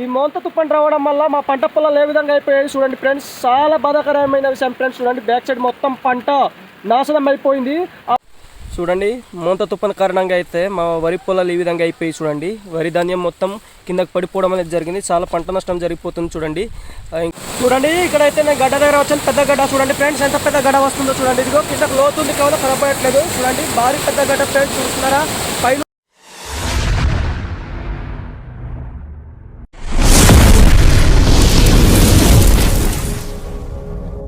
ఈ మోంత తుఫాన్ రావడం వల్ల మా పంట పొలాలు ఏ విధంగా అయిపోయాయి చూడండి ఫ్రెండ్స్. చాలా బాధాకరమైన విషయం ఫ్రెండ్స్. చూడండి బ్యాక్ సైడ్ మొత్తం పంట నాశనం అయిపోయింది. చూడండి మోంత తుఫాన్ కారణంగా అయితే మా వరి పొలాలు ఈ విధంగా అయిపోయి చూడండి. వరి ధాన్యం మొత్తం కిందకి పడిపోవడం అనేది జరిగింది. చాలా పంట నష్టం జరిగిపోతుంది చూడండి. చూడండి ఇక్కడైతే నేను గడ్డ దగ్గర వచ్చాను. పెద్ద గడ్డ చూడండి ఫ్రెండ్స్, ఎంత పెద్ద గడ్డ వస్తుందో చూడండి. ఇదిగో కిందకు లోతుంది కావాలి కనపడట్లేదు చూడండి. భారీ పెద్ద గడ్డ ఫ్రెండ్స్, చూస్తున్నారా పైన.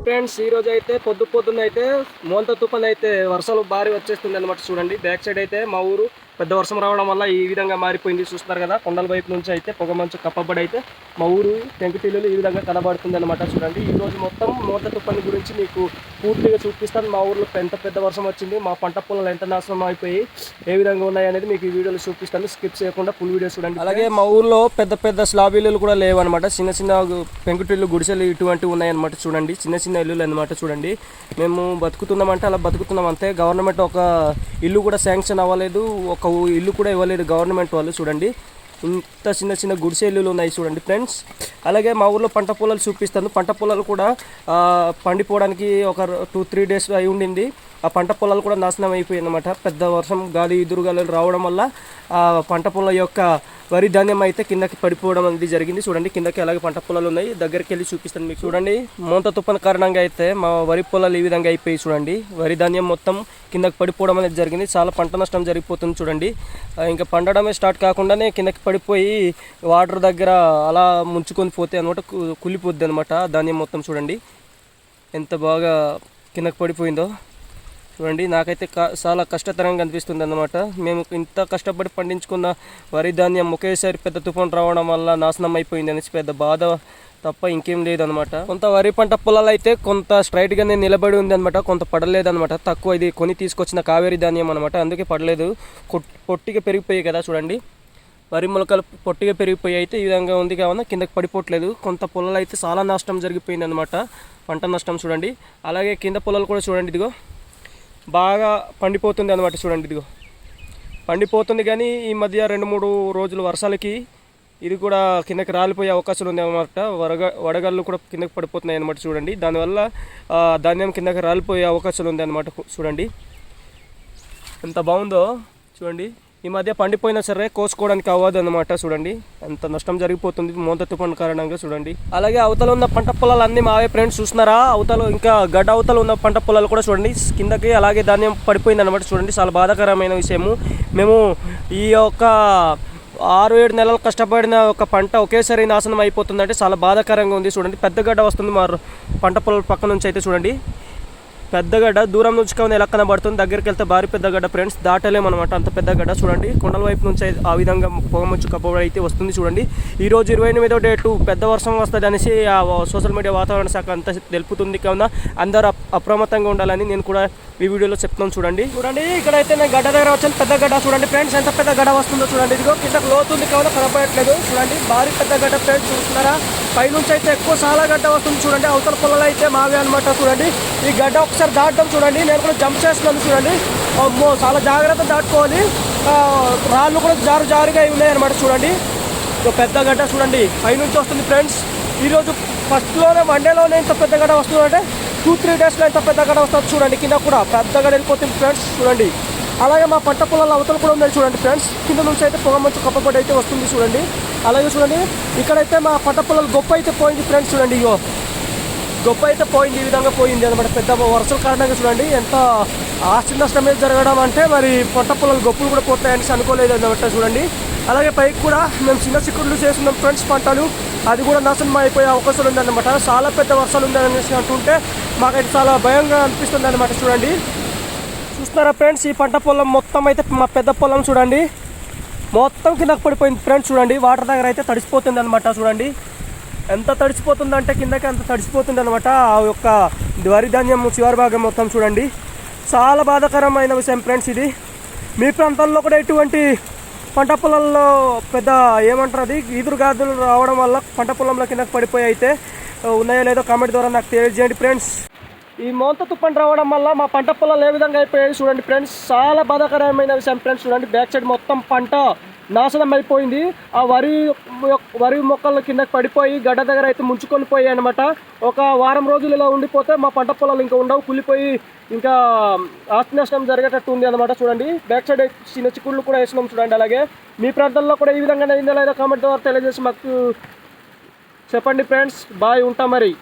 ఫ్రెండ్స్ ఈరోజు అయితే పొద్దున్న అయితే మోంత తుఫాన్ అయితే వర్షాలు భారీ వచ్చేస్తుంది అనమాట. చూడండి బ్యాక్ సైడ్ అయితే మా ఊరు పెద్ద వర్షం రావడం వల్ల ఈ విధంగా మారిపోయింది. చూస్తున్నారు కదా, కొండల వైపు నుంచి అయితే పొగ మంచు కప్పబడి అయితే మా ఊరు పెంకుటిల్లులు ఈ విధంగా కనబడుతుంది అనమాట. చూడండి ఈరోజు మొత్తం మోంత తుఫాన్ గురించి మీకు పూర్తిగా చూపిస్తాను. మా ఊర్లో ఎంత పెద్ద వర్షం వచ్చింది, మా పంట పొలాలు ఎంత నాశనం అయిపోయి ఏ విధంగా ఉన్నాయి అనేది మీకు ఈ వీడియోలో చూపిస్తాను. స్కిప్ చేయకుండా ఫుల్ వీడియో చూడండి. అలాగే మా ఊర్లో పెద్ద పెద్ద స్లాబ్ ఇల్లులు కూడా లేవన్నమాట. చిన్న చిన్న పెంకుటిల్లు గుడిసెలు ఇటువంటివి ఉన్నాయన్నమాట. చూడండి చిన్న చిన్న ఇల్లులు అనమాట. చూడండి మేము బతుకుతున్నామంటే అలా బతుకుతున్నాం అంతే. గవర్నమెంట్ ఒక ఇల్లు కూడా శాంక్షన్ అవ్వలేదు, ఒక ఇల్లు కూడా ఇవ్వలేదు గవర్నమెంట్ వాళ్ళు. చూడండి ఇంత చిన్న చిన్న గుడిసె ఇల్లులు ఉన్నాయి చూడండి ఫ్రెండ్స్. అలాగే మా ఊర్లో పంట పొలాలు చూపిస్తాను. పంట పొలాలు కూడా పండిపోవడానికి ఒక 2-3 డేస్ అయి ఉండింది. ఆ పంట పొలాలు కూడా నాశనం అయిపోయాయి అన్నమాట. పెద్ద వర్షం గాలి ఎదురుగాలు రావడం వల్ల ఆ పంట పొలాల యొక్క వరి ధాన్యం అయితే కిందకి పడిపోవడం అనేది జరిగింది. చూడండి కిందకి అలాగే పంట పొలాలు ఉన్నాయి. దగ్గరికి వెళ్ళి చూపిస్తాను మీకు. చూడండి మోంత తుఫాన్ కారణంగా అయితే మా వరి పొలాలు ఈ విధంగా అయిపోయి చూడండి. వరి ధాన్యం మొత్తం కిందకి పడిపోవడం అనేది జరిగింది. చాలా పంట నష్టం జరిగిపోతుంది చూడండి. ఇంకా పండడమే స్టార్ట్ కాకుండానే కిందకి పడిపోయి వాటర్ దగ్గర అలా ముంచుకొని పోతే అనమాట, కుళ్ళిపోద్ది అనమాట ధాన్యం మొత్తం. చూడండి ఎంత బాగా కిందకి పడిపోయిందో చూడండి. నాకైతే చాలా కష్టతరంగా అనిపిస్తుంది అన్నమాట. మేము ఇంత కష్టపడి పండించుకున్న వరి ధాన్యం ఒకేసారి పెద్ద తుఫాన్ రావడం వల్ల నాశనం అయిపోయింది అనేసి పెద్ద బాధ తప్ప ఇంకేం లేదనమాట. కొంత వరి పంట పొలాలు అయితే కొంత స్ట్రైట్గానే నిలబడి ఉంది అనమాట, కొంత పడలేదనమాట. తక్కువ ఇది కొని తీసుకొచ్చిన కావేరి ధాన్యం అనమాట, అందుకే పడలేదు. పొట్టిగా పెరిగిపోయాయి కదా చూడండి. వరి మొలకలు పొట్టిగా పెరిగిపోయి అయితే ఈ విధంగా ఉంది కావున కిందకి పడిపోవట్లేదు. కొంత పొలాలు అయితే చాలా నష్టం జరిగిపోయింది అనమాట, పంట నష్టం చూడండి. అలాగే కింద పొలాలు కూడా చూడండి, ఇదిగో బాగా పండిపోతుంది అనమాట. చూడండి ఇదిగో పండిపోతుంది, కానీ ఈ మధ్య 2-3 రోజులు వర్షాలకి ఇది కూడా కిందకి రాలిపోయే అవకాశాలు ఉంది అనమాట. వడగళ్ళు కూడా కిందకి పడిపోతున్నాయి అనమాట. చూడండి దానివల్ల ధాన్యం కిందకి రాలిపోయే అవకాశాలు ఉంది అనమాట. చూడండి ఎంత బాగుందో చూడండి. ఈ మధ్య పండిపోయినా సరే కోసుకోవడానికి అవ్వదు అనమాట. చూడండి ఎంత నష్టం జరిగిపోతుంది మోంత తుఫాన్ కారణంగా. చూడండి అలాగే అవతల ఉన్న పంట పొలాలు అన్నీ మావే ఫ్రెండ్స్, చూస్తున్నారా. అవతల ఇంకా గడ్డ అవతల ఉన్న పంట పొలాలు కూడా చూడండి కిందకి అలాగే ధాన్యం పడిపోయింది అనమాట. చూడండి చాలా బాధాకరమైన విషయము. మేము ఈ యొక్క 6-7 నెలలు కష్టపడిన ఒక పంట ఒకేసారి నాశనం అయిపోతుందంటే చాలా బాధాకరంగా ఉంది. చూడండి పెద్ద గడ్డ వస్తుంది మా పంట పొలాల పక్క నుంచి అయితే. చూడండి పెద్ద గడ్డ దూరం నుంచి కావాలి ఎలా కనబడుతుంది, దగ్గరికి వెళ్తే భారీ పెద్ద గడ్డ ఫ్రెండ్స్, దాటలేమన్నమాట అంత పెద్ద గడ్డ. చూడండి కొండల వైపు నుంచి ఆ విధంగా పొగమంచు కప్పబడి అయితే వస్తుంది. చూడండి ఈరోజు 28వ డేటు పెద్ద వర్షం వస్తుంది అనేసి ఆ సోషల్ మీడియా వాతావరణ శాఖ అంతా తెలుపుతుంది కావున అందరూ అప్రమత్తంగా ఉండాలని నేను కూడా ఈ వీడియోలో చెప్తున్నాను. చూడండి ఇక్కడైతే నేను గడ్డ దగ్గర వచ్చాను. పెద్ద గడ్డ చూడండి ఫ్రెండ్స్, ఎంత పెద్ద గడ్డ వస్తుందో చూడండి. ఇదిగో కిందకు లోతుంది కావున కనపడట్లేదు. చూడండి భారీ పెద్ద గడ్డ ఫ్రెండ్స్, చూస్తున్నారా. పైనుంచి అయితే ఎక్కువ చాలా గడ్డ వస్తుంది చూడండి. అవతల పొలాలు అయితే మావే అనమాట. చూడండి ఈ గడ్డ ఒకసారి దాటడం చూడండి, నేను కూడా జంప్ చేస్తున్నాను చూడండి. చాలా జాగ్రత్త దాటుకోవాలి. రాళ్ళు కూడా జారుగా ఉన్నాయి అనమాట. చూడండి పెద్ద గడ్డ చూడండి పైనుంచి వస్తుంది ఫ్రెండ్స్. ఈరోజు ఫస్ట్లోనే వన్డేలోనే ఇంత పెద్ద గడ్డ వస్తుంది అంటే 2-3 డేస్లో ఇంత పెద్ద గడ్డ వస్తుంది చూడండి. కింద కూడా పెద్ద గడ్డ వెళ్ళిపోతుంది ఫ్రెండ్స్. చూడండి అలాగే మా పంట పొలాల అవతల కూడా ఉన్నాయి చూడండి ఫ్రెండ్స్. కింద నుంచి అయితే పొగ మంచు కప్పబడి అయితే వస్తుంది చూడండి. అలాగే చూడండి ఇక్కడైతే మా పంట పొలాలు గొప్ప అయితే పోయింది ఫ్రెండ్స్. చూడండి ఇగో గొప్ప అయితే పోయింది, ఈ విధంగా పోయింది అనమాట. పెద్ద వర్షాల కారణంగా చూడండి ఎంత ఆస్తి నష్టం మీద జరగడం అంటే మరి పంట పొలాలు గొప్పలు కూడా పోతాయని అనుకోలేదు అనమాట. చూడండి అలాగే పైకి కూడా మేము చిన్న చిక్కుడులు చేస్తున్నాం ఫ్రెండ్స్ పంటలు, అది కూడా నాశనం అయిపోయే అవకాశాలు ఉందన్నమాట. చాలా పెద్ద వర్షాలు ఉందనేసి అంటుంటే మాకైతే చాలా భయంగా అనిపిస్తుంది అనమాట. చూడండి చూస్తున్నారా ఫ్రెండ్స్, ఈ పంట పొలం మొత్తం అయితే మా పెద్ద పొలం చూడండి మొత్తం కిందకి పడిపోయింది ఫ్రెండ్స్. చూడండి వాటర్ దగ్గర అయితే తడిసిపోతుంది అనమాట. చూడండి ఎంత తడిసిపోతుందంటే కిందకి అంత తడిసిపోతుంది అనమాట. ఆ యొక్క వరి ధాన్యం చివరి భాగం మొత్తం చూడండి. చాలా బాధాకరమైన విషయం ఫ్రెండ్స్ ఇది. మీ ప్రాంతాల్లో కూడా ఎటువంటి పంట పొలాల్లో పెద్ద ఏమంటారు అది ఈదురుగాదులు రావడం వల్ల పంట పొలంలో కిందకి పడిపోయి అయితే ఉన్నాయో లేదో కామెంట్ ద్వారా నాకు తెలియజేయండి ఫ్రెండ్స్. ఈ మోంత తుఫాన్ రావడం వల్ల మా పంట పొలాలు ఏ విధంగా అయిపోయాయి చూడండి ఫ్రెండ్స్. చాలా బాధాకరమైన విషయం ఫ్రెండ్స్. చూడండి బ్యాక్ సైడ్ మొత్తం పంట నాశనం అయిపోయింది. ఆ వరి మొక్కల కిందకి పడిపోయి గడ్డ దగ్గర అయితే ముంచుకొని పోయాయి అనమాట. ఒక వారం రోజులు ఇలా ఉండిపోతే మా పంట పొలాలు ఇంకా ఉండవు, కూలిపోయి ఇంకా ఆస్తి నష్టం జరిగేటట్టు ఉంది అనమాట. చూడండి బ్యాక్ సైడ్ చిన్న చిక్కుళ్ళు కూడా వేసినాం చూడండి. అలాగే మీ ప్రాంతాల్లో కూడా ఈ విధంగా అయిందా లేదా కామెంట్ ద్వారా తెలియజేసి మాకు చెప్పండి ఫ్రెండ్స్. బాయ్, ఉంటాం మరి.